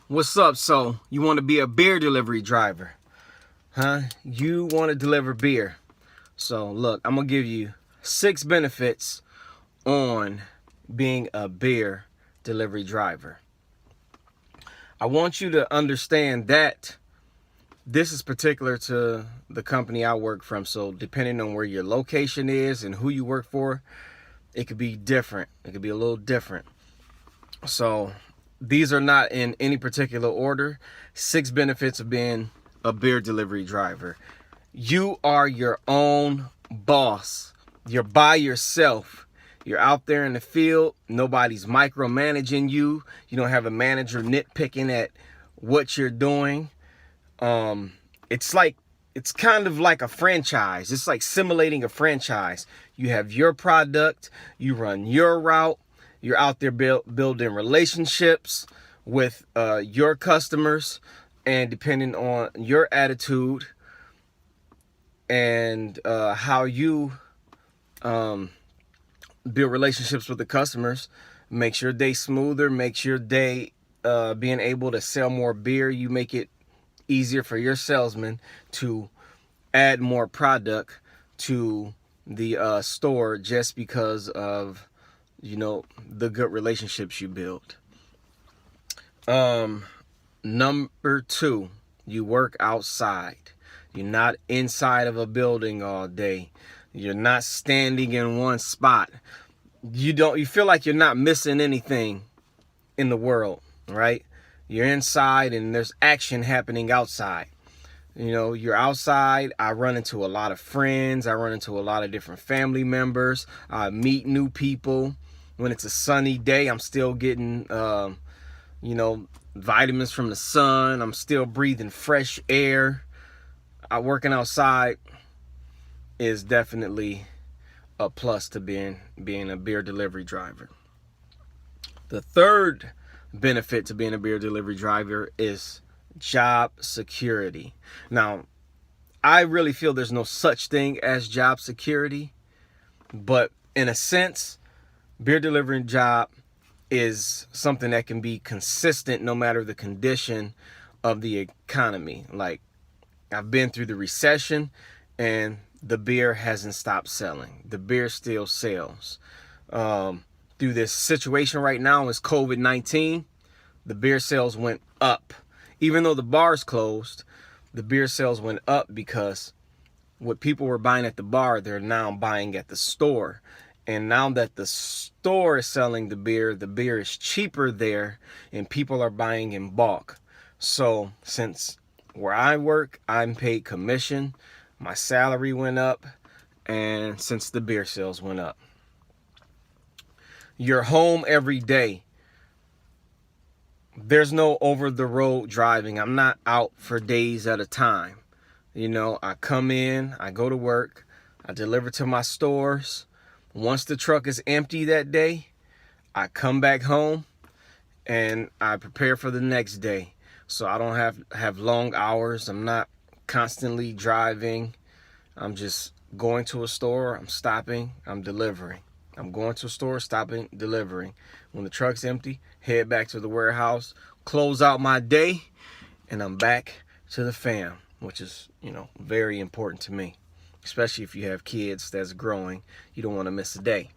What's up? So, you want to be a beer delivery driver, huh? You want to deliver beer. So, look, I'm going to give you 6 benefits on being a beer delivery driver. I want you to understand that this is particular to the company I work from. So, depending on where your location is and who you work for, it could be different. It could be a little different. So, these are not in any particular order. 6 benefits of being a beer delivery driver. You are your own boss. You're by yourself. You're out there in the field. Nobody's micromanaging you. You don't have a manager nitpicking at what you're doing. It's kind of like a franchise. It's like simulating a franchise. You have your product. You run your route. You're out there building relationships with your customers, and depending on your attitude and how you build relationships with the customers, makes your day smoother, makes your day being able to sell more beer. You make it easier for your salesman to add more product to the store just because of the good relationships you build. Number 2, you work outside. You're not inside of a building all day. You're not standing in one spot. You feel like you're not missing anything in the world, right? You're inside and there's action happening outside. You're outside. I run into a lot of friends. I run into a lot of different family members. I meet new people. When it's a sunny day, I'm still getting, vitamins from the sun. I'm still breathing fresh air. Working outside is definitely a plus to being a beer delivery driver. The third benefit to being a beer delivery driver is job security. Now, I really feel there's no such thing as job security, but in a sense, beer delivering job is something that can be consistent no matter the condition of the economy. Like, I've been through the recession and the beer hasn't stopped selling. The beer still sells. Through this situation right now is COVID-19, the beer sales went up. Even though the bars closed, the beer sales went up because what people were buying at the bar, they're now buying at the store. And now that the store is selling the beer is cheaper there and people are buying in bulk. So since where I work, I'm paid commission, my salary went up, and since the beer sales went up. You're home every day. There's no over the road driving. I'm not out for days at a time. I come in, I go to work, I deliver to my stores. Once the truck is empty that day, I come back home and I prepare for the next day. So I don't have long hours. I'm not constantly driving. I'm just going to a store, I'm stopping, I'm delivering. I'm going to a store, stopping, delivering. When the truck's empty, head back to the warehouse, close out my day, and I'm back to the fam, which is, very important to me. Especially if you have kids that's growing, you don't want to miss a day.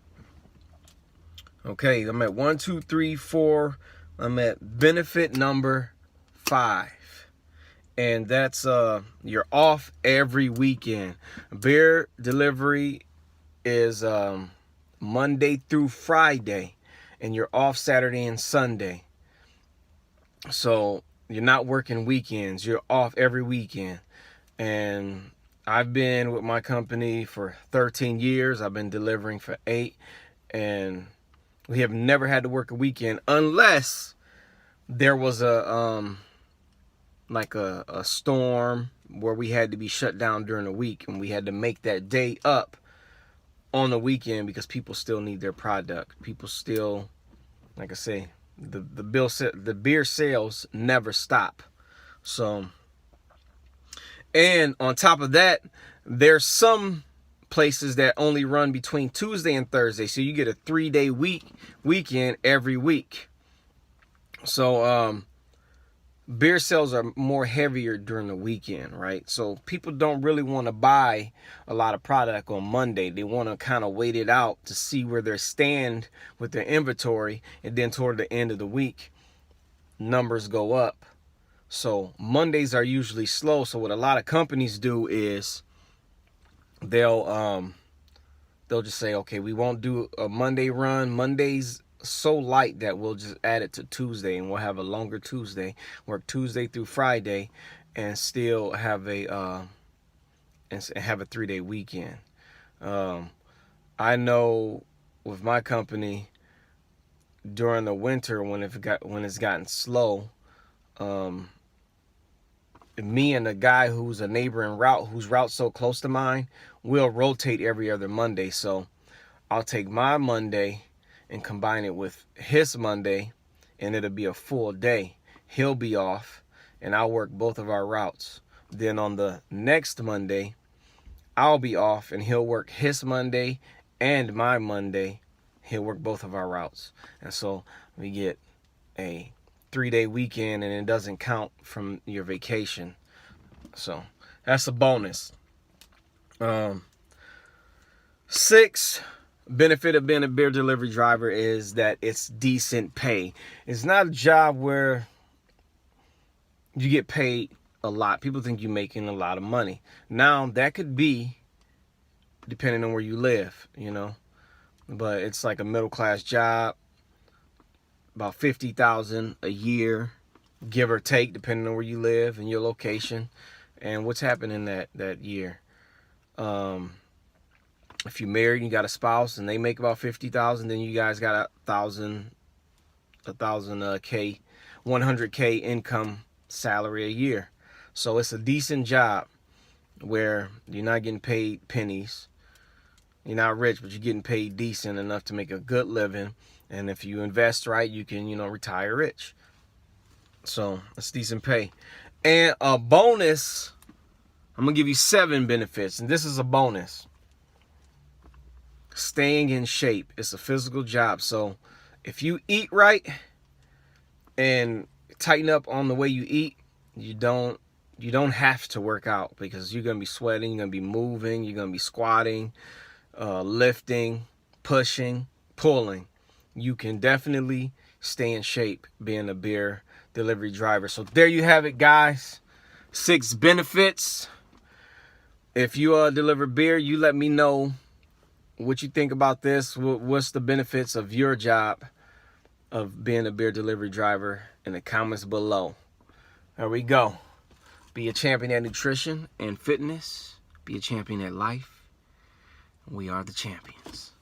Okay, I'm at 1, 2, 3, 4. I'm at benefit number 5. And that's you're off every weekend. Beer delivery is Monday through Friday, and you're off Saturday and Sunday. So you're not working weekends. You're off every weekend. And I've been with my company for 13 years. I've been delivering for 8. And we have never had to work a weekend unless there was a storm where we had to be shut down during the week. And we had to make that day up on the weekend because people still need their product. People still, like I say, the beer sales never stop. So, and on top of that, there's some places that only run between Tuesday and Thursday. So you get a 3-day weekend every week. So beer sales are more heavier during the weekend, right? So people don't really want to buy a lot of product on Monday. They want to kind of wait it out to see where they stand with their inventory, and then toward the end of the week, numbers go up. So Mondays are usually slow. So what a lot of companies do is they'll just say, okay, we won't do a Monday run. Monday's so light that we'll just add it to Tuesday, and we'll have a longer Tuesday, work Tuesday through Friday, and still have a 3-day weekend. I know with my company during the winter when it's gotten slow, me and the guy who's a neighboring route, whose route's so close to mine, we'll rotate every other Monday. So I'll take my Monday and combine it with his Monday, and it'll be a full day. He'll be off, and I'll work both of our routes. Then on the next Monday, I'll be off, and he'll work his Monday and my Monday. He'll work both of our routes. And so we get a 3-day weekend, and it doesn't count from your vacation. So that's a bonus. 6 benefit of being a beer delivery driver is that it's decent pay. It's not a job where you get paid a lot. People think you're making a lot of money. Now that could be depending on where you live, but it's like a middle class job, about $50,000 a year, give or take, depending on where you live and your location and what's happening that year. If you're married and you got a spouse and they make about $50,000, then you guys got $100K income salary a year. So it's a decent job where you're not getting paid pennies. You're not rich, but you're getting paid decent enough to make a good living. And if you invest right, you can, retire rich. So it's decent pay. And a bonus, I'm going to give you 7 benefits. And this is a bonus. Staying in shape. It's a physical job. So if you eat right and tighten up on the way you eat, you don't have to work out, because you're going to be sweating, you're going to be moving, you're going to be squatting, lifting, pushing, pulling. You can definitely stay in shape being a beer delivery driver. So there you have it, guys. 6 benefits. If you deliver beer, you let me know what you think about this. What's the benefits of your job of being a beer delivery driver in the comments below. There we go. Be a champion at nutrition and fitness. Be a champion at life. We are the champions.